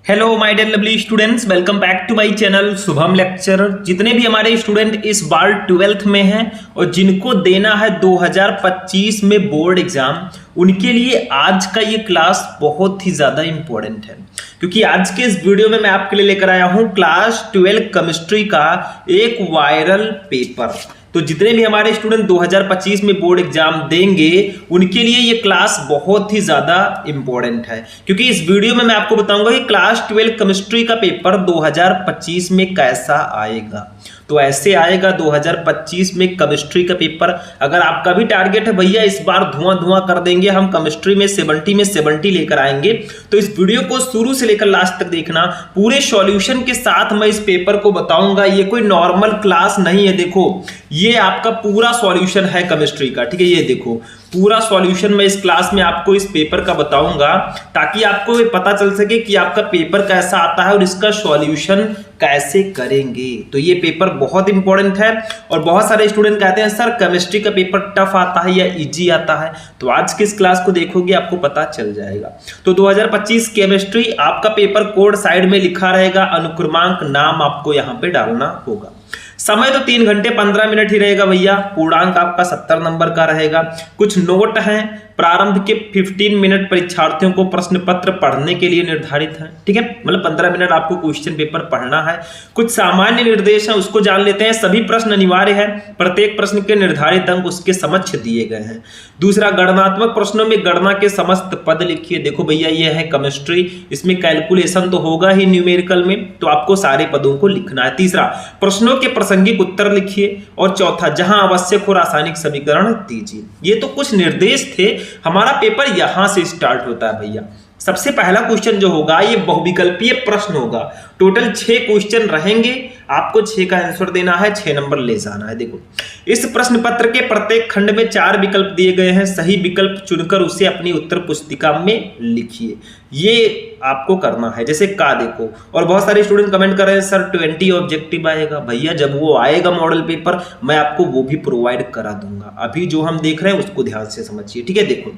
Hello my dear lovely students, welcome back to my channel Shubham lecturer. जितने भी हमारे student इस बार 12th में हैं और जिनको देना है 2025 में बोर्ड एग्जाम, उनके लिए आज का ये क्लास बहुत ही ज़्यादा इंपॉर्टेंट है, क्योंकि आज के इस वीडियो में मैं आपके लिए लेकर आया हूँ क्लास 12 केमिस्ट्री का एक वायरल पेपर। तो जितने भी हमारे स्टूडेंट 2025 में बोर्ड एग्जाम देंगे उनके लिए ये क्लास बहुत ही ज़्यादा इंपॉर्टेंट है, क्योंकि इस वीडियो में मैं आपको बताऊंगा कि क्लास 12 केमिस्ट्री का पेपर 2025 में कैसा आएगा। तो ऐसे आएगा 2025 में केमिस्ट्री का पेपर। अगर आपका भी टारगेट है भैया इस बार धुआं धुआं कर देंगे, हम केमिस्ट्री में 70 लेकर आएंगे, तो इस वीडियो को शुरू से लेकर लास्ट तक देखना। पूरे सॉल्यूशन के साथ मैं इस पेपर को बताऊंगा। ये कोई नॉर्मल क्लास नहीं है। देखो ये आपका पूरा सॉल्यूशन है केमिस्ट्री का, ठीक है। ये देखो पूरा सॉल्यूशन मैं इस क्लास में आपको इस पेपर का बताऊंगा, ताकि आपको ये पता चल सके कि आपका पेपर कैसा आता है और इसका सॉल्यूशन कैसे करेंगे। तो ये पेपर बहुत इंपॉर्टेंट है और बहुत सारे स्टूडेंट कहते हैं सर केमिस्ट्री का पेपर टफ आता है या इजी आता है। तो आज की इस क्लास को देखोगे आपको पता चल जाएगा। तो 2025 केमिस्ट्री आपका पेपर कोड साइड में लिखा रहेगा, अनुक्रमांक नाम आपको यहाँ पे डालना होगा। समय तो 3 घंटे 15 मिनट ही रहेगा भैया। पूर्णांक आपका 70 नंबर का रहेगा। कुछ नोट हैं। प्रारंभ के 15 मिनट परीक्षार्थियों को प्रश्न पत्र पढ़ने के लिए निर्धारित है, ठीक है। मतलब 15 मिनट आपको क्वेश्चन पेपर पढ़ना है। कुछ सामान्य निर्देश हैं, उसको जान लेते हैं। सभी प्रश्न अनिवार्य है। प्रत्येक प्रश्न के निर्धारित अंक उसके समक्ष दिए गए हैं। दूसरा, गणनात्मक प्रश्नों में गणना के समस्त पद लिखिए। देखो भैया ये है केमिस्ट्री, इसमें कैलकुलेशन तो होगा ही न्यूमेरिकल में, तो आपको सारे पदों को लिखना है। तीसरा, प्रश्नों के प्रासंगिक उत्तर लिखिए। और चौथा, जहां आवश्यक हो रासायनिक समीकरण दीजिए। ये तो कुछ निर्देश थे। हमारा पेपर यहां से स्टार्ट होता है भैया। सबसे पहला क्वेश्चन जो होगा ये बहुविकल्पीय प्रश्न होगा। टोटल 6 क्वेश्चन रहेंगे, आपको 6 का आंसर देना है, 6 नंबर ले जाना है। देखो इस प्रश्न पत्र के प्रत्येक खंड में 4 विकल्प दिए गए हैं। सही विकल्प चुनकर उसे अपनी उत्तर पुस्तिका में लिखिए। ये आपको करना है। जैसे का देखो, और बहुत सारे स्टूडेंट कमेंट कर रहे हैं सर 20 ऑब्जेक्टिव आएगा। भैया जब वो आएगा मॉडल पेपर मैं आपको वो भी प्रोवाइड करा दूंगा। अभी जो हम देख रहे हैं उसको ध्यान से समझिए, ठीक है। देखो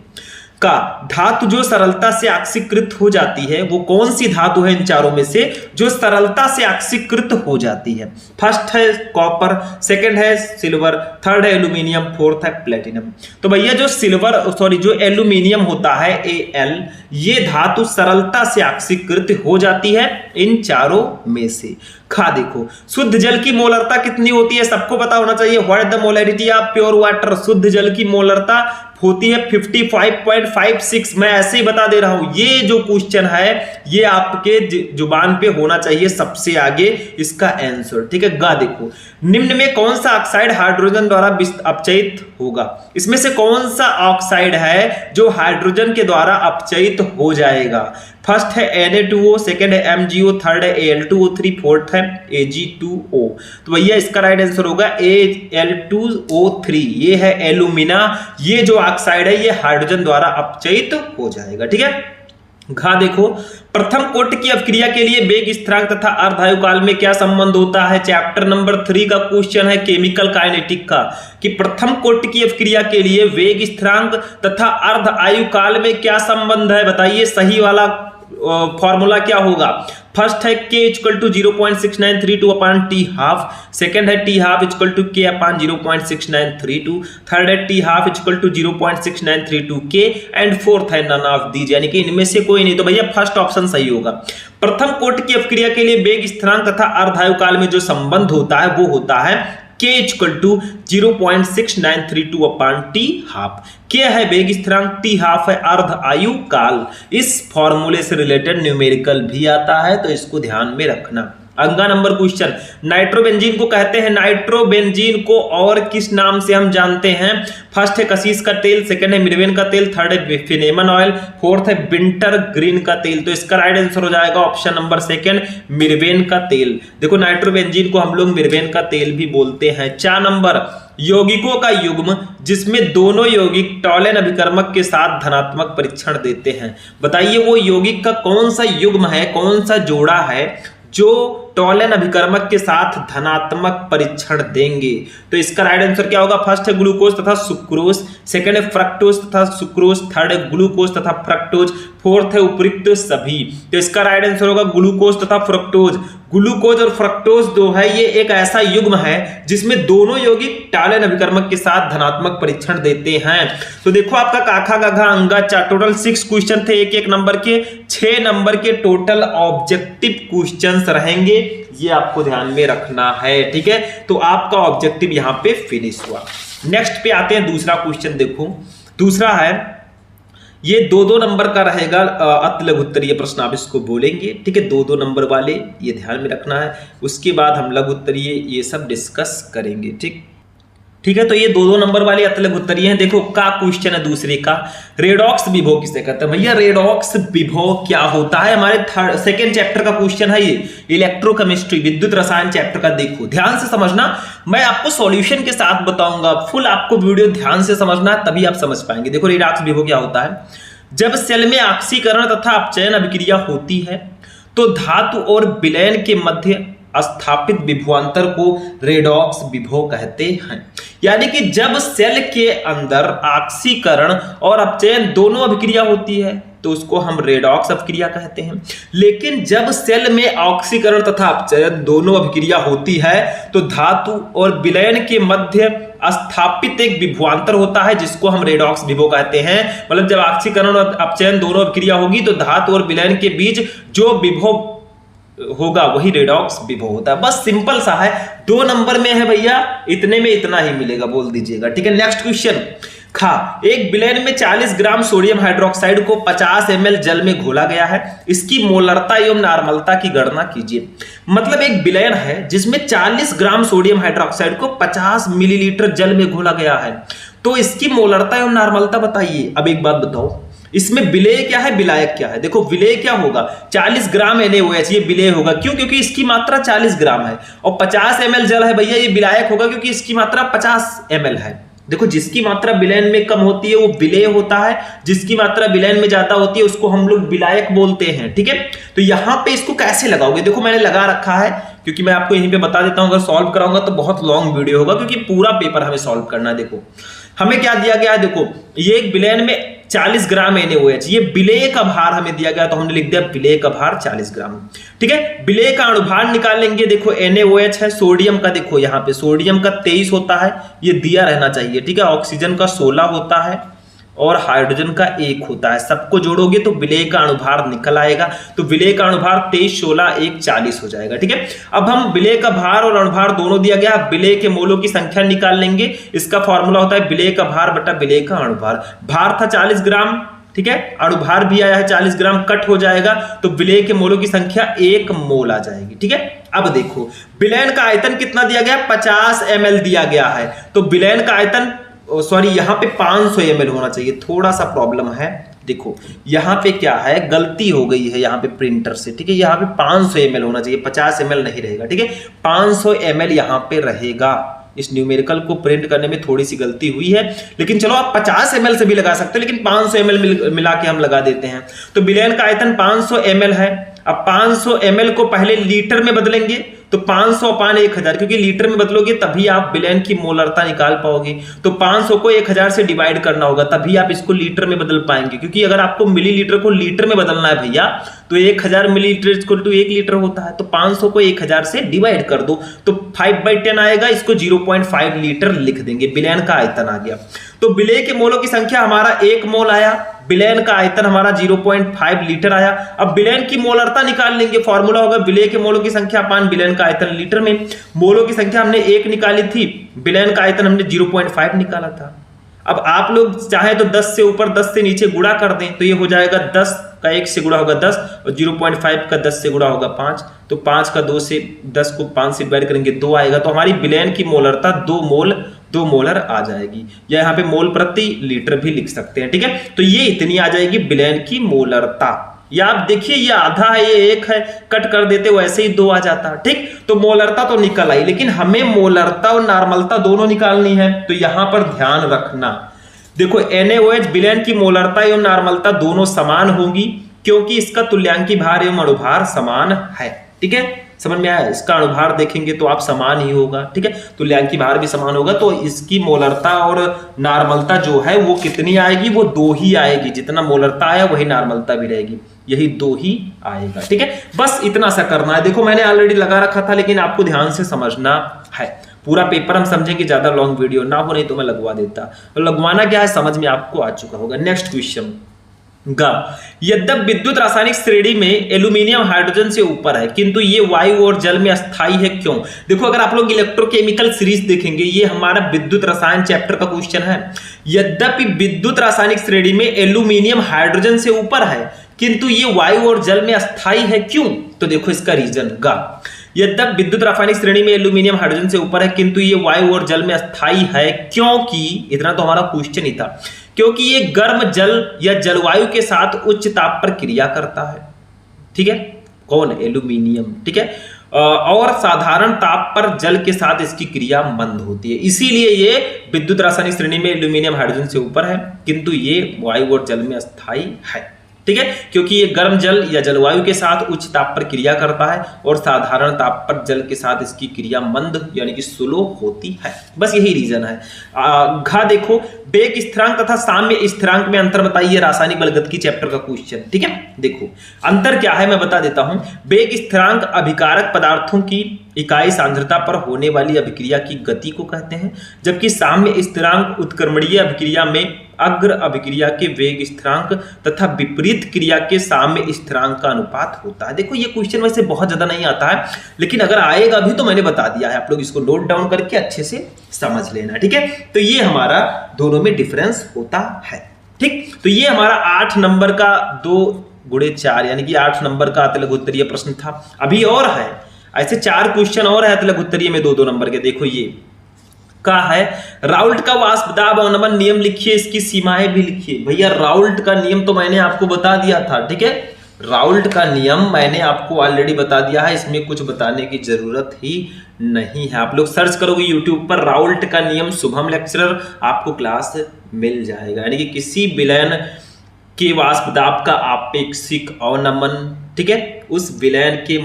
का धातु जो सरलता से ऑक्सीकृत हो जाती है, वो कौन सी धातु है इन चारों में से जो सरलता से ऑक्सीकृत हो जाती है? फर्स्ट है कॉपर, सेकंड है सिल्वर, थर्ड है एल्यूमिनियम, फोर्थ है प्लेटिनम। तो भैया जो एल्यूमिनियम होता है Al, ये धातु सरलता से ऑक्सीकृत हो जाती है इन चारों में से। खा देखो, शुद्ध जल की मोलरता कितनी होती है? सबको पता होना चाहिए। What is the molarity of pure water? शुद्ध जल की मोलरता होती है 55.56। मैं ऐसे ही बता दे रहा हूं। ये जो क्वेश्चन है ये आपके जुबान पे होना चाहिए सबसे आगे इसका आंसर, ठीक है। गा देखो, निम्न में कौन सा ऑक्साइड हाइड्रोजन द्वारा अपचयित होगा? इसमें से कौन सा ऑक्साइड है जो हाइड्रोजन के द्वारा अपचयित हो जाएगा? फर्स्ट है Na2O, सेकंड है MgO, थर्ड है Al2O3, फोर्थ है Ag2O। तो भैया इसका राइट आंसर होगा Al2O3। ये है एल्यूमिना। ये जो ऑक्साइड है ये हाइड्रोजन द्वारा अपचयित हो जाएगा, ठीक है। घा देखो, प्रथम कोटि की अभिक्रिया के लिए वेग स्थिरांक तथा अर्धायुकाल में क्या संबंध होता है? चैप्टर नंबर 3 का क्वेश्चन है केमिकल काइनेटिक का, कि प्रथम कोटि की अभिक्रिया के लिए वेग स्थिरांक तथा अर्ध आयुकाल में क्या संबंध है? बताइए सही वाला फॉर्मूला क्या होगा? फर्स्ट है K = 0.6932 upon T half, second है T half = K upon 0.6932, third है T half = 0.6932 K and fourth है नन ऑफ दीज, यानी कि इनमें से कोई नहीं। तो भैया फर्स्ट ऑप्शन सही होगा। प्रथम कोटि की अभिक्रिया के लिए वेग स्थिरांक तथा अर्धायुकाल में जो संबंध होता है वो होता है K = 0.6932 upon T half. K है वेग स्थिरांक, T हाफ है अर्ध आयु काल। इस फॉर्मूले से रिलेटेड न्यूमेरिकल भी आता है, तो इसको ध्यान में रखना। अगला नंबर क्वेश्चन, नाइट्रोबेंजीन को कहते हैं, नाइट्रोबेंजीन को और किस नाम से हम जानते हैं? फर्स्ट है कशीस का तेल, सेकंड है मिर्वेन का तेल, थर्ड है फिनेमन ऑयल, फोर्थ है विंटर ग्रीन का तेल। तो इसका राइट आंसर हो जाएगा ऑप्शन नंबर सेकंड, मिर्वेन का तेल। देखो नाइट्रोबेंजीन को हम लोग मिर्वेन का तेल भी बोलते हैं। 4 नंबर, यौगिकों का युग्म जिसमें दोनों यौगिक टॉलेन अभिकर्मक के साथ धनात्मक परीक्षण देते हैं। बताइए वो यौगिक का कौन सा युग्म है, कौन सा जोड़ा है जो टॉलेन अभिकर्मक के साथ धनात्मक परीक्षण देंगे? तो इसका राइट आंसर क्या होगा? फर्स्ट है ग्लूकोज तथा सुक्रोज, सेकंड है फ्रक्टोज तथा सुक्रोज, थर्ड है ग्लूकोज तथा फ्रक्टोज, फोर्थ है उपयुक्त सभी। तो इसका राइट आंसर होगा ग्लूकोज तथा फ्रक्टोज। ग्लूकोज और फ्रक्टोज जो है ये एक ऐसा युग्म है जिसमें दोनों यौगिक टालन अभिकर्मक के साथ धनात्मक परीक्षण देते हैं। तो देखो आपका काखा गघा अंगा टोटल 6 क्वेश्चन थे, एक नंबर के, 6 नंबर के टोटल ऑब्जेक्टिव क्वेश्चंस रहेंगे, ये आपको ध्यान में रखना है। ठीक है, तो आपका ऑब्जेक्टिव यहां पे फिनिश हुआ। नेक्स्ट पे आते हैं, दूसरा क्वेश्चन देखो। दूसरा है ये 2-2 नंबर का रहेगा, अति लघु उत्तरीय प्रश्न आप इसको बोलेंगे। ठीक है, 2-2 नंबर वाले ये ध्यान में रखना है। उसके बाद हम लघु उत्तरीय ये सब डिस्कस करेंगे। ठीक है, तो ये 2-2 नंबर वाले अति लघु उत्तरीय हैं। देखो का क्वेश्चन है दूसरे का, रेडॉक्स विभव किसे कहते हैं? भैया रेडॉक्स विभव क्या होता है? हमारे सेकेंड चैप्टर का क्वेश्चन है ये, इलेक्ट्रोकेमिस्ट्री विद्युत रसायन चैप्टर का। देखो ध्यान से समझना, मैं आपको सॉल्यूशन के साथ बताऊंगा, फुल आपको वीडियो ध्यान से समझना है तभी आप समझ पाएंगे। देखो रेडॉक्स विभव क्या होता है, जब सेल में ऑक्सीकरण तथा अपचयन अभिक्रिया होती है तो धातु और विलयन के मध्य स्थापित विभवांतर को रेडॉक्स विभव कहते हैं। यानी कि जब सेल के अंदर ऑक्सीकरण और अपचयन दोनों अभिक्रिया होती है तो उसको हम रेडॉक्स अभिक्रिया कहते हैं। लेकिन जब सेल में ऑक्सीकरण तथा अपचयन दोनों अभिक्रिया होती है तो धातु और विलयन के मध्य स्थापित एक विभवांतर होता है जिसको हम रेडॉक्स विभव कहते हैं। मतलब जब ऑक्सीकरण और अपचयन दोनों अभिक्रिया होगी तो धातु और विलयन के बीच जो विभव होगा वही रेडॉक्स विभव होता है। बस सिंपल सा है, 2 नंबर में है भैया, इतने में इतना ही मिलेगा, बोल दीजिएगा। ठीक है, नेक्स्ट क्वेश्चन। खा, एक विलयन में 40 ग्राम सोडियम हाइड्रोक्साइड को 50 ml जल में घोला गया है, इसकी मोलरता एवं नॉर्मलता की गणना कीजिए। मतलब एक विलयन है जिसमें 40 ग्राम सोडियम हाइड्रोक्साइड को 50 मिलीलीटर जल में घोला गया है, तो इसकी मोलरता एवं नॉर्मलता बताइए। अब एक बात बताओ, इसमें विलेय क्या है, विलायक क्या है? देखो विलेय क्या होगा, 40 ग्राम NaOH, ये विलेय होगा। क्यों? क्योंकि इसकी मात्रा 40 ग्राम है। और 50 ml जल है भैया, ये विलायक होगा क्योंकि इसकी मात्रा 50 ml है। देखो जिसकी मात्रा विलयन में कम होती है वो विलेय होता है, जिसकी मात्रा विलयन में ज्यादा होती है उसको हम लोग विलायक बोलते हैं। ठीक है, तो यहां पे इसको कैसे लगाओगे? देखो मैंने लगा रखा है क्योंकि मैं आपको यहीं पे बता देता हूं, अगर सॉल्व कराऊंगा तो बहुत लॉन्ग वीडियो होगा क्योंकि पूरा पेपर हमें सॉल्व करना है। देखो हमें क्या दिया गया है, देखो ये एक विलयन में 40 ग्राम NaOH, ये विलेय का भार हमें दिया गया तो हमने लिख दिया विलेय का भार 40 ग्राम। ठीक है, विलेय का अणुभार निकाल लेंगे। देखो NaOH है, सोडियम का देखो यहाँ पे सोडियम का 23 होता है, ये दिया रहना चाहिए। ठीक है, ऑक्सीजन का 16 होता है और हाइड्रोजन का 1 होता है। सबको जोड़ोगे तो विलेय का अणुभार निकल आएगा। तो विलेय का अणुभार 23, 16, 1, 40 हो जाएगा। ठीक है, अब हम विलेय का भार और अणुभार दोनों दिया गया, विलेय के मोलों की संख्या निकाल लेंगे। इसका फॉर्मूला होता है विलेय का भार बटा विलेय का अणुभार। भार था 40 ग्राम, ठीक है, अणुभार भी आया है 40 ग्राम, कट हो जाएगा तो विलेय के मोलों की संख्या 1 मोल आ जाएगी। ठीक है, अब देखो विलयन का आयतन कितना दिया गया, 50 ml दिया गया है। तो विलयन का आयतन सॉरी यहाँ पे 500 ml होना चाहिए, थोड़ा सा प्रॉब्लम है। देखो यहाँ पे क्या है, गलती हो गई है यहाँ पे प्रिंटर से। ठीक है, यहाँ पे 500 ml होना चाहिए, 50 ml नहीं रहेगा। ठीक है, 500 ml यहाँ पे रहेगा। इस न्यूमेरिकल को प्रिंट करने में थोड़ी सी गलती हुई है, लेकिन चलो आप 50 ml से भी लगा सकते हो, लेकिन 500 ml मिला के हम लगा देते हैं। तो विलयन का आयतन 500 ml है। अब 500 ml को पहले लीटर में बदलेंगे तो 500/1000, क्योंकि लीटर में बदलोगे तभी आप विलयन की मोलरता निकाल पाओगे। तो 500 को 1000 से डिवाइड करना होगा तभी आप इसको लीटर में बदल पाएंगे, क्योंकि अगर आपको मिलीलीटर को लीटर में बदलना है भैया तो 1000 मिलीलीटर इक्वल टू 1 लीटर होता है। तो 500 को 1000 से डिवाइड कर दो तो 5/10 आएगा, इसको 0.5 लीटर लिख देंगे। विलयन का आयतन आ गया। तो विलेय के मोलों की संख्या हमारा 1 मोल आया, विलयन का आयतन हमारा 0.5 लीटर आया। अब विलयन की मोलरता निकाल लेंगे, फॉर्मूला होगा विलेय के मोलों की संख्या अपान विलयन का आयतन लीटर में। मोलों की संख्या हमने 1 निकाली थी, विलयन का आयतन हमने 0.5 निकाला था। अब आप लोग चाहे तो 10 से ऊपर 10 से नीचे गुणा कर दें तो ये हो जाएगा 10 का 1 से गुणा होगा 10 और 0.5 का 10 से गुणा होगा 5। तो 5 का 2 से 10 को 5 से डिवाइड करेंगे 2 आएगा। तो हमारी विलयन की मोलरता 2 मोलर आ जाएगी, या यहाँ पे मोल प्रति लीटर भी लिख सकते हैं। ठीक है, तो ये इतनी आ जाएगी विलयन की मोलरता। या आप देखिए ये आधा है, ये 1 है, कट कर देते वैसे ही 2 आ जाता। ठीक, तो मोलरता तो निकल आई, लेकिन हमें मोलरता और नॉर्मलता दोनों निकालनी है। तो यहां पर ध्यान रखना, देखो NaOH विलयन की मोलरता एवं नॉर्मलता दोनों समान होंगी क्योंकि इसका तुल्यांकी भार एवं अणुभार समान है। ठीक है, समझ में आया। इसका अनुभार देखेंगे तो आप समान ही होगा, ठीक है, तो तुल्यांकी भार भी समान होगा, तो इसकी मोलरता और नॉर्मलता जो है वो कितनी आएगी, वो 2 ही आएगी। जितना मोलरता आया वही नॉर्मलता भी रहेगी, यही 2 ही आएगा, ठीक है। बस इतना सा करना है। देखो मैंने ऑलरेडी लगा रखा था, लेकिन आपको ध्यान से समझना है। पूरा पेपर हम समझेंगे, ज्यादा लॉन्ग वीडियो ना हो, नहीं तो मैं लगवा देता। तो लगवाना क्या है समझ में आपको आ चुका होगा। नेक्स्ट क्वेश्चन गा, यद्यप विद्युत रासायनिक श्रेणी में एल्यूमिनियम हाइड्रोजन से ऊपर है, किंतु ये वायु और जल में अस्थायी है, क्यों? देखो अगर आप लोग इलेक्ट्रोकेमिकल सीरीज देखेंगे, ये हमारा विद्युत रसायन चैप्टर का क्वेश्चन है। यद्यपि विद्युत रासायनिक श्रेणी में एल्यूमिनियम हाइड्रोजन से ऊपर है, किंतु ये वायु और जल में अस्थायी है, क्यों? तो देखो इसका रीजन गा, यद्यप विद्युत रासायनिक श्रेणी में एल्यूमिनियम हाइड्रोजन से ऊपर है, किंतु ये वायु और जल में अस्थायी है, क्योंकि इतना तो हमारा क्वेश्चन ही था, क्योंकि ये गर्म जल या जलवायु के साथ उच्च ताप पर क्रिया करता है, ठीक है, कौन? एल्यूमिनियम, ठीक है, और साधारण ताप पर जल के साथ इसकी क्रिया मंद होती है, इसीलिए ये विद्युत रासायनिक श्रेणी में एल्यूमिनियम हाइड्रोजन से ऊपर है, किंतु ये वायु और जल में अस्थायी है, ठीक है, क्योंकि ये गर्म जल या जलवायु के साथ उच्च ताप पर क्रिया करता है और साधारण ताप पर जल के साथ इसकी क्रिया मंद यानी कि स्लो होती है। बस यही रीजन है। घा देखो, वेग स्थिरांक तथा साम्य स्थिरांक में अंतर बताइए, रासायनिक बलगतिकी चैप्टर का क्वेश्चन, ठीक है। देखो अंतर क्या है मैं बता देता हूं। वेग स्थिरांक अभिकारक पदार्थों की इकाई सांद्रता पर होने वाली अभिक्रिया की गति को कहते हैं, जबकि साम्य स्थिरांक उत्क्रमणीय अभिक्रिया में अग्र अभिक्रिया के वेग स्थिरांक तथा विपरीत क्रिया के साम्य स्थिरांक का अनुपात होता है। देखो ये क्वेश्चन वैसे बहुत ज्यादा नहीं आता है, लेकिन अगर आएगा भी तो मैंने बता दिया है, आप लोग इसको नोट डाउन करके अच्छे से समझ लेना, ठीक है। तो ये हमारा दोनों में डिफरेंस होता है, ठीक। तो ये हमारा 8 नंबर का 2 × 4 यानी कि 8 नंबर का अतिलघु उत्तरीय प्रश्न था। अभी और है, ऐसे 4 क्वेश्चन और है अतिलघु उत्तरीय में 2-2 नंबर के। देखो ये का है, राउल्ट का वाष्प दाब अवनमन नियम लिखिए, इसकी सीमाएं भी लिखिए। भैया राउल्ट का नियम तो मैंने आपको बता दिया था, ठीक है, राउल्ट का नियम मैंने आपको ऑलरेडी बता दिया है, इसमें कुछ बताने की जरूरत ही नहीं है। आप लोग सर्च करोगे यूट्यूब पर राउल्ट का नियम शुभम लेक्चरर, आपको क्लास मिल जाएगा। यानी कि किसी विलयन के वाष्प दाब का आपेक्षिक अवनमन, ठीक है, उस विलयन के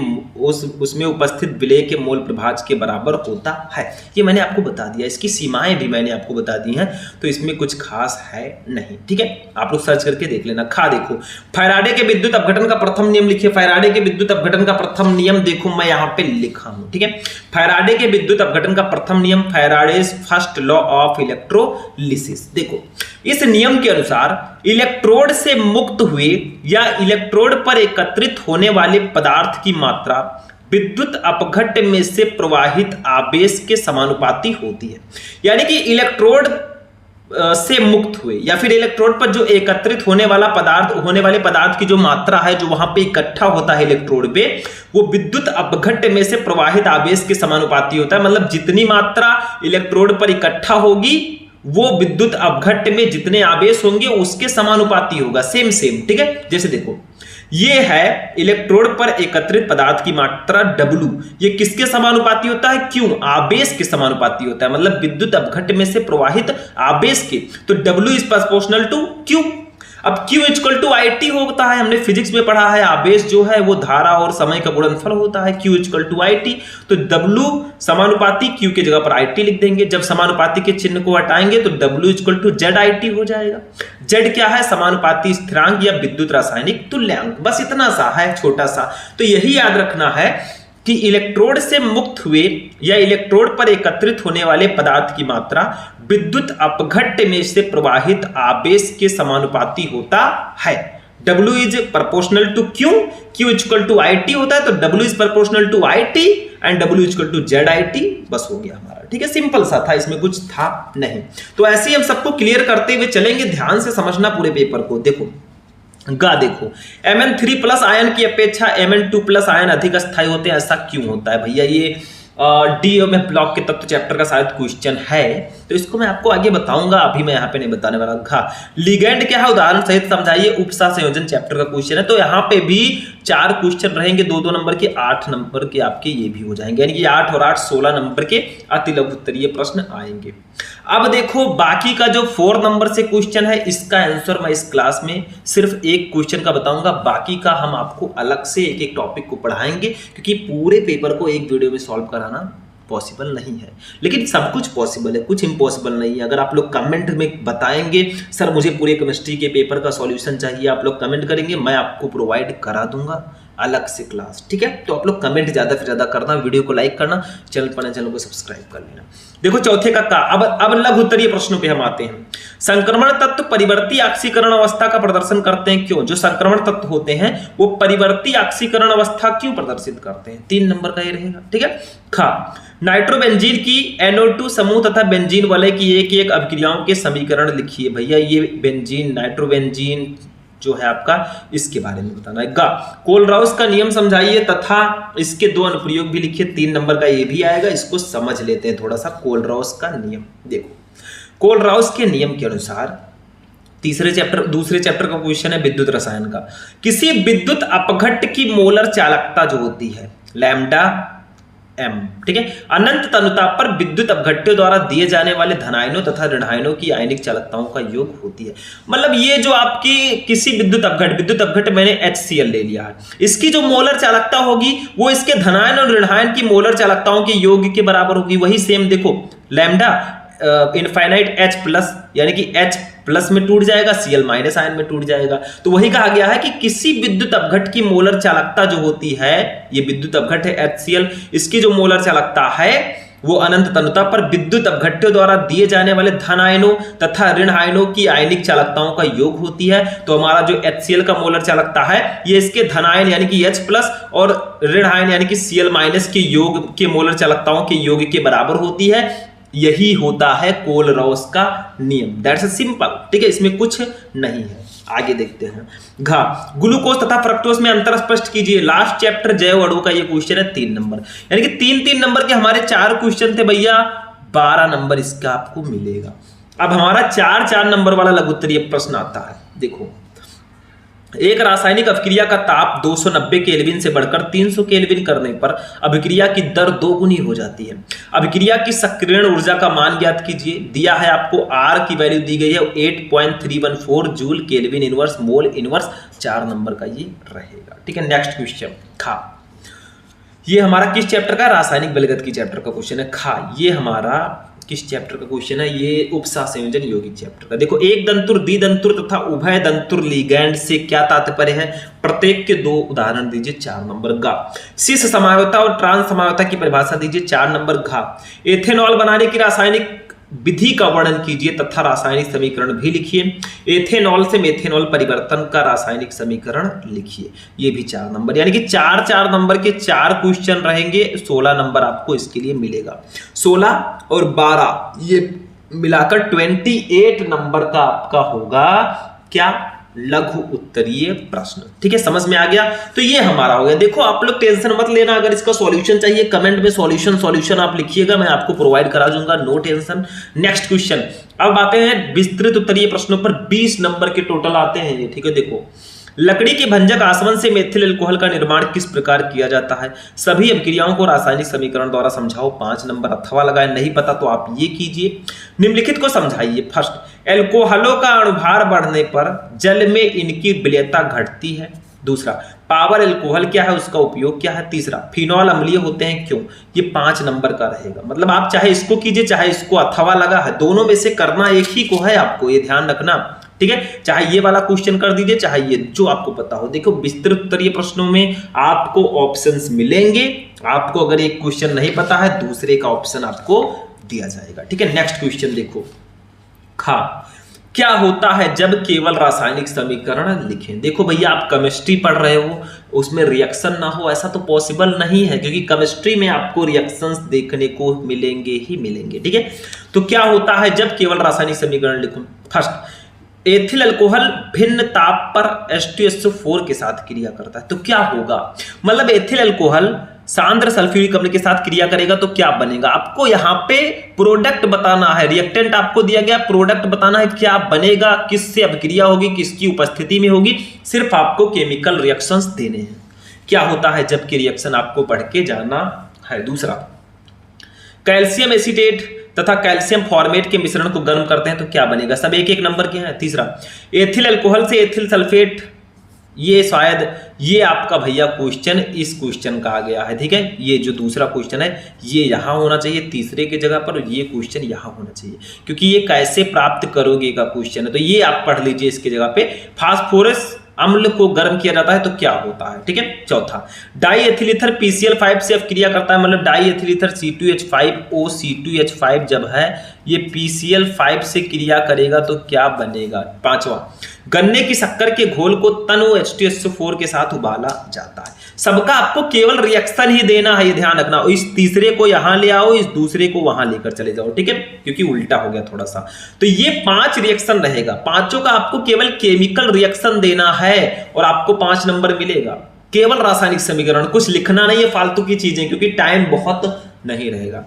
उसमें उपस्थित विलेय के मोल प्रभाज के बराबर होता है। ये मैंने आपको बता दिया, इसकी सीमाएं भी मैंने आपको बता दी हैं, तो इसमें कुछ खास है नहीं, ठीक है, आप लोग सर्च करके देख लेना। खा देखो, फैराडे के विद्युत अपघटन का प्रथम नियम लिखिए। फैराडे के विद्युत अपघटन का प्रथम नियम देखो मैं यहाँ पे लिखा हूं, ठीक है। फैराडे के विद्युत अपघटन का प्रथम नियम, Faraday's first law of electrolysis. देखो इस नियम के अनुसार इलेक्ट्रोड से मुक्त हुए या इलेक्ट्रोड पर एकत्रित होने वाले पदार्थ की मात्रा विद्युत अपघट्य में से प्रवाहित आवेश के समानुपाती होती है। यानी कि इलेक्ट्रोड से मुक्त हुए या फिर इलेक्ट्रोड पर जो एकत्रित होने वाला पदार्थ की जो मात्रा है, जो वहां पे इकट्ठा होता है इलेक्ट्रोड पे, वो विद्युत अपघट्य में से प्रवाहित आवेश के समानुपाती होता है। मतलब जितनी मात्रा इलेक्ट्रोड पर इकट्ठा होगी वो विद्युत अपघट्य में जितने आवेश होंगे उसके समानुपाती होगा, सेम, ठीक है। जैसे देखो ये है इलेक्ट्रोड पर एकत्रित पदार्थ की मात्रा W, ये किसके समानुपाती होता है? Q, आवेश के समानुपाती होता है, मतलब विद्युत अपघट्य में से प्रवाहित आवेश के। तो W is proportional to Q। अब Q इक्वल टू IT होता है, हमने फिजिक्स में पढ़ा है, आवेश जो है वो धारा और समय का गुणनफल होता है। Q इक्वल टू IT, तो W समानुपाती Q की जगह पर IT लिख देंगे। जब समानुपाती के चिन्ह को हटाएंगे तो W इक्वल टू ZIT हो जाएगा। Z क्या है? समानुपाती स्थिरांक या विद्युत रासायनिक तुल्यांक। बस इतना सा है, छोटा सा। तो यही याद रखना है कि इलेक्ट्रोड से मुक्त हुए या इलेक्ट्रोड पर एकत्रित होने वाले पदार्थ की मात्रा विद्युत अपघट्य में से प्रवाहित आवेश के समानुपाती होता है। W is proportional to Q, Q equal to IT होता है, तो W is proportional to IT and W equal to ZIT। बस हो गया हमारा, ठीक है, सिंपल सा था, इसमें कुछ था नहीं। तो ऐसे ही हम सबको क्लियर करते हुए चलेंगे, ध्यान से समझना पूरे पेपर को। देखो देखो Mn3+ आयन की अपेक्षा Mn2+ आयन अधिक अस्थायी होते हैं, ऐसा क्यों होता है भैया? ये DOM ब्लॉक के तत्व चैप्टर का शायद क्वेश्चन है, तो इसको मैं आपको आगे बताऊंगा, अभी मैं यहाँ पे नहीं बताने वाला। लिगेंड क्या है उदाहरण सहित समझाइए, उपसा संयोजन चैप्टर का क्वेश्चन है। तो यहाँ पे भी 4 क्वेश्चन रहेंगे 2-2 नंबर के, 8 नंबर के आपके ये भी हो जाएंगे, यानी कि 8 और 8 16 नंबर के अति लघु उत्तरीय प्रश्न आएंगे। अब देखो बाकी का जो 4 नंबर से क्वेश्चन है इसका आंसर मैं इस क्लास में सिर्फ एक क्वेश्चन का बताऊंगा, बाकी का हम आपको अलग से एक एक टॉपिक को पढ़ाएंगे, क्योंकि पूरे पेपर को एक वीडियो में सॉल्व कराना पॉसिबल नहीं है। लेकिन सब कुछ पॉसिबल है, कुछ इम्पॉसिबल नहीं है। अगर आप लोग कमेंट में बताएंगे सर मुझे पूरे केमिस्ट्री के पेपर का सॉल्यूशन चाहिए, आप लोग कमेंट करेंगे, मैं आपको प्रोवाइड करा दूंगा अलग से क्लास, ठीक है। तो आप लोग कमेंट ज्यादा से ज्यादा करना, वीडियो को लाइक करना, चैनल को सब्सक्राइब कर लेना। देखो चौथे का अब लघु उत्तरीय प्रश्नों पे हम आते हैं। संक्रमण तत्व परिवर्ती ऑक्सीकरण अवस्था का प्रदर्शन करते हैं क्यों? जो संक्रमण तत्व होते हैं वो परिवर्ती ऑक्सीकरण अवस्था क्यों प्रदर्शित करते हैं? 3 नंबर का ये रहेगा, ठीक है। खा नाइट्रोबेंजीन की NO2 समूह तथा बेंजीन वलय की एक एक अभिक्रियाओं के समीकरण लिखिए। भैया ये बेंजीन नाइट्रोबेंजीन जो है आपका इसके बारे में बताना है। गा कोलराउस का नियम समझाइए तथा इसके 2 अनुप्रयोग भी लिखिए। 3 नंबर का ये भी आएगा, इसको समझ लेते हैं थोड़ा सा। कोलराउस का नियम देखो, कोलराउस के नियम के अनुसार दूसरे चैप्टर का क्वेश्चन है विद्युत रसायन का। किसी विद्युत अपघट्ट की मोलर चालकता जो होती है लैम्डा m, ठीक है, अनंत तनुता पर विद्युत अपघट्टों द्वारा दिए जाने वाले धनायनों तथा ऋणायनों की आयनिक चालकताओं का योग होती है। मतलब ये जो आपकी किसी विद्युत अपघट्ट मैंने HCl ले लिया है, इसकी जो मोलर चालकता होगी वो इसके धनायन और ऋणायन की मोलर चालकताओं के योग के बराबर होगी। वही सेम देखो लैम्डा इनफाइनाइट H प्लस, यानी कि H प्लस में टूट जाएगा, Cl माइनस आयन में टूट जाएगा। तो वही कहा गया है कि किसी विद्युत अपघट्ट की मोलर चालकता जो होती है, ये विद्युत अपघट्ट है HCl, इसकी जो मोलर चालकता है वो अनंत तनुता पर विद्युत अपघट्टों द्वारा दिए जाने वाले धन आयनों तथा ऋण आयनों की आयनिक चालकताओं का योग होती है। तो हमारा जो HCl का मोलर चालकता है ये इसके धन आयन यानी कि H प्लस और ऋण आयन यानी कि Cl माइनस के योग के मोलर चालकताओं के योग के बराबर होती है। यही होता है कोलराउस का नियम। दैट्स सिंपल, ठीक है, इसमें कुछ नहीं है। आगे देखते हैं। घा ग्लूकोज तथा फ्रक्टोज में अंतर स्पष्ट कीजिए। लास्ट चैप्टर जैव अणु का ये क्वेश्चन है 3 नंबर, यानी कि 3-3 नंबर के हमारे 4 क्वेश्चन थे भैया, 12 नंबर इसका आपको मिलेगा। अब हमारा 4-4 नंबर वाला लघु उत्तरीय प्रश्न आता है। देखो एक रासायनिक अभिक्रिया का ताप 290 केल्विन से बढ़कर 300 केल्विन करने पर अभिक्रिया की दर 2 गुनी हो जाती है। अभिक्रिया की सक्रियण ऊर्जा का मान ज्ञात कीजिए। दिया है आपको R की वैल्यू दी गई है 8.314 joule kelvin inverse mole inverse, 4 number का ये रहेगा, ठीक है। नेक्स्ट क्वेश्चन खा, ये हमारा किस चैप्टर का? रासायनिक बलगत की चैप्टर का क्वेश्चन है। खा ये हमारा किस चैप्टर का क्वेश्चन है? ये उपसा संयोजन यौगिक चैप्टर का। देखो एक दंतुर द्विदंतुर तथा उभय दंतुर लिगैंड से क्या तात्पर्य है? प्रत्येक के 2 उदाहरण दीजिए। 4 नंबर गा सिस समायोता और ट्रांस समायोता की परिभाषा दीजिए। 4 नंबर घा एथेनॉल बनाने की रासायनिक विधि का वर्णन कीजिए तथा रासायनिक समीकरण भी लिखिए। एथेनॉल से मेथेनॉल परिवर्तन का रासायनिक समीकरण लिखिए। ये भी 4 नंबर, यानी कि 4-4 नंबर के 4 क्वेश्चन रहेंगे। 16 नंबर आपको इसके लिए मिलेगा। 16 और 12 ये मिलाकर 28 नंबर का आपका होगा क्या? लघु उत्तरीय प्रश्न, ठीक है। समझ में आ गया? तो ये हमारा हो गया। देखो आप लोग टेंशन मत लेना, अगर इसका सॉल्यूशन चाहिए कमेंट में सॉल्यूशन आप लिखिएगा, मैं आपको प्रोवाइड करा दूंगा, नो टेंशन। नेक्स्ट क्वेश्चन, अब आते हैं विस्तृत उत्तरीय प्रश्नों पर। 20 नंबर के टोटल आते हैं ये, ठीक है। देखो लकड़ी के भंजक आसवन से मेथिल अल्कोहल का निर्माण किस प्रकार किया जाता है? सभी अभिक्रियाओं को रासायनिक समीकरण द्वारा समझाओ। 5 नंबर। अथवा लगाए, नहीं पता तो आप ये कीजिए। निम्नलिखित को समझाइए। फर्स्ट, एल्कोहलों का अणुभार बढ़ने पर जल में इनकी विलेयता घटती है। दूसरा, पावर एल्कोहल क्या है, उसका उपयोग क्या है। तीसरा, फिनॉल अम्लीय होते हैं क्यों। ये 5 नंबर का रहेगा। मतलब आप चाहे इसको कीजिए चाहे इसको, अथवा लगा है, दोनों में से करना एक ही को है आपको, ये ध्यान रखना, ठीक है। चाहे ये वाला क्वेश्चन कर दीजिए चाहे ये, जो आपको पता हो। देखो विस्तृत उत्तरीय प्रश्नों में आपको ऑप्शंस मिलेंगे। आपको अगर एक क्वेश्चन नहीं पता है दूसरे का ऑप्शन आपको दिया जाएगा, ठीक है। नेक्स्ट क्वेश्चन देखो। खा क्या होता है जब केवल रासायनिक समीकरण लिखें? देखो भैया आप केमिस्ट्री पढ़ रहे हो, उसमें रिएक्शन ना हो ऐसा तो पॉसिबल नहीं है, क्योंकि केमिस्ट्री में आपको रिएक्शंस देखने को मिलेंगे ही मिलेंगे, ठीक है। तो क्या होता है जब केवल रासायनिक समीकरण लिखूं? फर्स्ट, एथिल अल्कोहल भिन्न ताप पर H2SO4 के साथ क्रिया करता है, तो क्या होगा? मतलब एथिल अल्कोहल सांद्र सल्फ्यूरिक अम्ल के साथ क्रिया करेगा तो क्या बनेगा? आपको यहाँ पे प्रोडक्ट बताना है, रिएक्टेंट आपको दिया गया, प्रोडक्ट बताना है क्या बनेगा, किससे अभिक्रिया होगी, किसकी उपस्थिति में होगी। सिर्फ आपको केमिकल रिएक्शंस देने हैं। क्या होता है जबकि रिएक्शन आपको पढ़ के जाना है। दूसरा, कैल्शियम एसीटेट तथा कैल्शियम फॉर्मेट के मिश्रण को गर्म करते हैं तो क्या बनेगा, सब एक एक नंबर के हैं। तीसरा, एथिल अल्कोहल से एथिल सल्फेट, ये शायद ये आपका भैया क्वेश्चन इस क्वेश्चन का आ गया है, ठीक है। ये जो दूसरा क्वेश्चन है ये यहाँ होना चाहिए तीसरे के जगह पर, और ये क्वेश्चन यहाँ होना चाहिए, क्योंकि ये कैसे प्राप्त करोगे का क्वेश्चन है, तो ये आप पढ़ लीजिए इसके जगह पे। फास्फोरस अम्ल को गर्म किया जाता है तो क्या होता है, ठीक है। चौथा, डाई एथिल ईथर PCl5 से क्रिया करता है, मतलब die ethyl ether C2H5O C2H5 जब है ये PCl5 से क्रिया करेगा तो क्या बनेगा। पांचवा, गन्ने की शक्कर के घोल को तनु H2SO4 के साथ उबाला जाता है। सबका आपको केवल रिएक्शन ही देना है, ये ध्यान रखना। इस तीसरे को यहां ले आओ, इस दूसरे को वहां लेकर चले जाओ, ठीक है, क्योंकि उल्टा हो गया थोड़ा सा। तो ये 5 रिएक्शन रहेगा, पांचों का आपको केवल केमिकल रिएक्शन देना है और आपको 5 नंबर मिलेगा। केवल रासायनिक समीकरण, कुछ लिखना नहीं है फालतू की चीजें, क्योंकि टाइम बहुत नहीं रहेगा।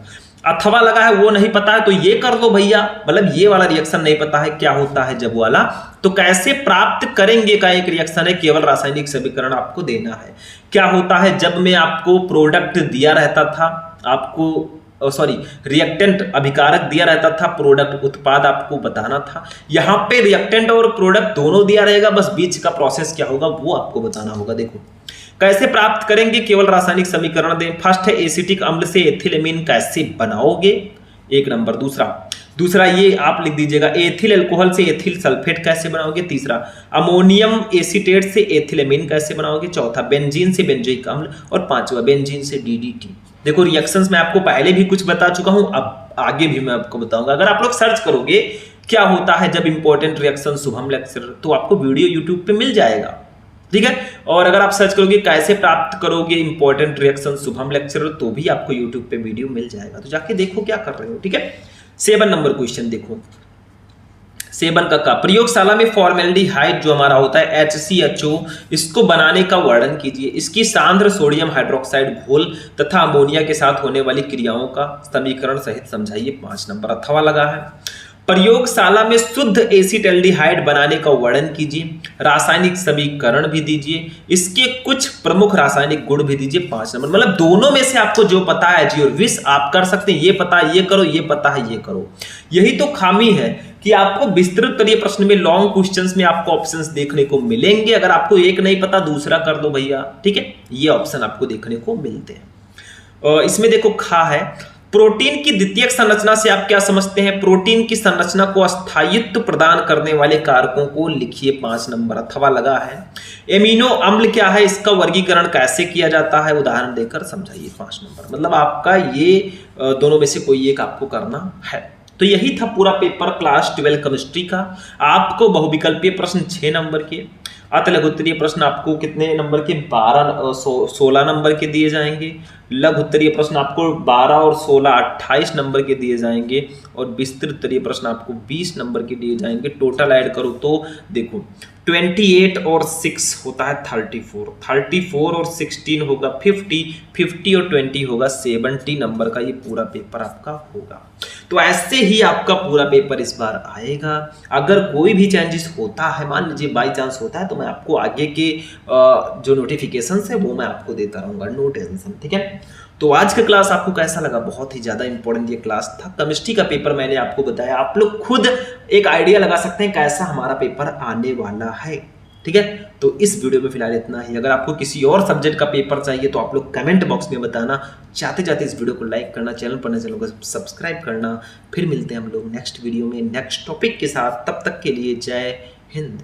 अथवा लगा है वो नहीं पता है तो ये कर लो भैया, मतलब ये वाला रिएक्शन नहीं पता है क्या होता है जब वाला, तो कैसे प्राप्त करेंगे का एक रिएक्शन है, केवल रासायनिक समीकरण आपको देना है। क्या होता है जब मैं आपको प्रोडक्ट दिया रहता था, आपको रिएक्टेंट अभिकारक दिया रहता था, प्रोडक्ट उत्पाद आपको बताना था। यहां पे रिएक्टेंट और प्रोडक्ट दोनों दिया रहेगा, बस बीच का प्रोसेस क्या होगा वो आपको बताना होगा। देखो कैसे प्राप्त करेंगे, केवल रासायनिक समीकरण दें। फर्स्ट है एसिटिक अम्ल से एथिलेमीन कैसे बनाओगे, 1 नंबर। दूसरा ये आप लिख दीजिएगा, एथिल अल्कोहल से एथिल सल्फेट कैसे बनाओगे। तीसरा, अमोनियम एसीटेट से एथिलेमीन कैसे बनाओगे। चौथा, बेंजीन से बेंजोइक अम्ल, और पांचवा, बेंजीन से DDT। देखो रिएक्शंस में आपको पहले भी कुछ बता चुका हूं, अब आगे भी मैं आपको बताऊंगा। अगर आप लोग सर्च करोगे क्या होता है जब इंपॉर्टेंट रिएक्शन शुभम लेक्चर, तो आपको वीडियो यूट्यूब पे मिल जाएगा, ठीक है। और अगर आप सर्च करोगे कैसे प्राप्त करोगे इंपॉर्टेंट रिएक्शन शुभम लेक्चर, तो भी आपको यूट्यूब पे वीडियो मिल जाएगा, तो जाके देखो क्या कर रहे हो, ठीक है। 7 नंबर क्वेश्चन देखो, 7 का प्रयोगशाला में फॉर्मेल्डिहाइड जो हमारा होता है HCHO, इसको बनाने का वर्णन कीजिए। इसकी सांद्र सोडियम हाइड्रोक्साइड घोल तथा अमोनिया के साथ होने वाली क्रियाओं का समीकरण सहित समझाइए, 5 नंबर। अथवा लगा है, प्रयोगशाला में शुद्ध एसिटल्डिहाइड बनाने का वर्णन कीजिए, रासायनिक समीकरण भी दीजिए, इसके कुछ प्रमुख रासायनिक गुण भी दीजिए, 5 नंबर। मतलब दोनों में से आपको जो पता है जी और विश आप कर सकते हैं, ये पता है ये करो, ये पता है ये करो। यही तो खामी है कि आपको विस्तृत करिए प्रश्न में, लॉन्ग क्वेश्चंस में आपको ऑप्शंस देखने को मिलेंगे। अगर आपको एक नहीं पता दूसरा कर दो भैया, ठीक है, ये ऑप्शन आपको देखने को मिलते हैं। इसमें देखो खा है, प्रोटीन की द्वितीयक संरचना से आप क्या समझते हैं, प्रोटीन की संरचना को स्थायित्व प्रदान करने वाले कारकों को लिखिए, 5 नंबर। अथवा लगा है, एमिनो अम्ल क्या है, इसका वर्गीकरण कैसे किया जाता है, उदाहरण देकर समझाइए, 5 नंबर। मतलब आपका ये दोनों में से कोई एक आपको करना है। तो यही था पूरा पेपर क्लास 12 केमिस्ट्री का। आपको बहुविकल्पीय प्रश्न 6 नंबर के, अतः लघुत्तरीय प्रश्न आपको कितने नंबर के, 16 नंबर के दिए जाएंगे। लघुत्तरीय प्रश्न आपको 12 और 16 28 नंबर के दिए जाएंगे, और विस्तृत प्रश्न आपको 20 नंबर के दिए जाएंगे। टोटल ऐड करो तो देखो 28 और 6 होता है 34 और 16 होगा 50 और 20 होगा 70 नंबर का ये पूरा पेपर आपका होगा। तो ऐसे ही आपका पूरा पेपर इस बार आएगा। अगर कोई भी चेंजेस होता है, मान लीजिए बाई चांस होता है, तो मैं आपको आगे के जो नोटिफिकेशन है वो मैं आपको देता रहूंगा, नो टेंशन, ठीक है। तो आज का क्लास आपको कैसा लगा, बहुत ही ज्यादा इंपॉर्टेंट ये क्लास था। केमिस्ट्री का पेपर मैंने आपको बताया, आप लोग खुद एक आइडिया लगा सकते हैं कैसा हमारा पेपर आने वाला है, ठीक है। तो इस वीडियो में फिलहाल इतना ही। अगर आपको किसी और सब्जेक्ट का पेपर चाहिए तो आप लोग कमेंट बॉक्स में बताना। चाहते जाते इस वीडियो को लाइक करना, चैनल पर नए चैनल को सब्सक्राइब करना। फिर मिलते हैं हम लोग नेक्स्ट वीडियो में नेक्स्ट टॉपिक के साथ, तब तक के लिए जय हिंद।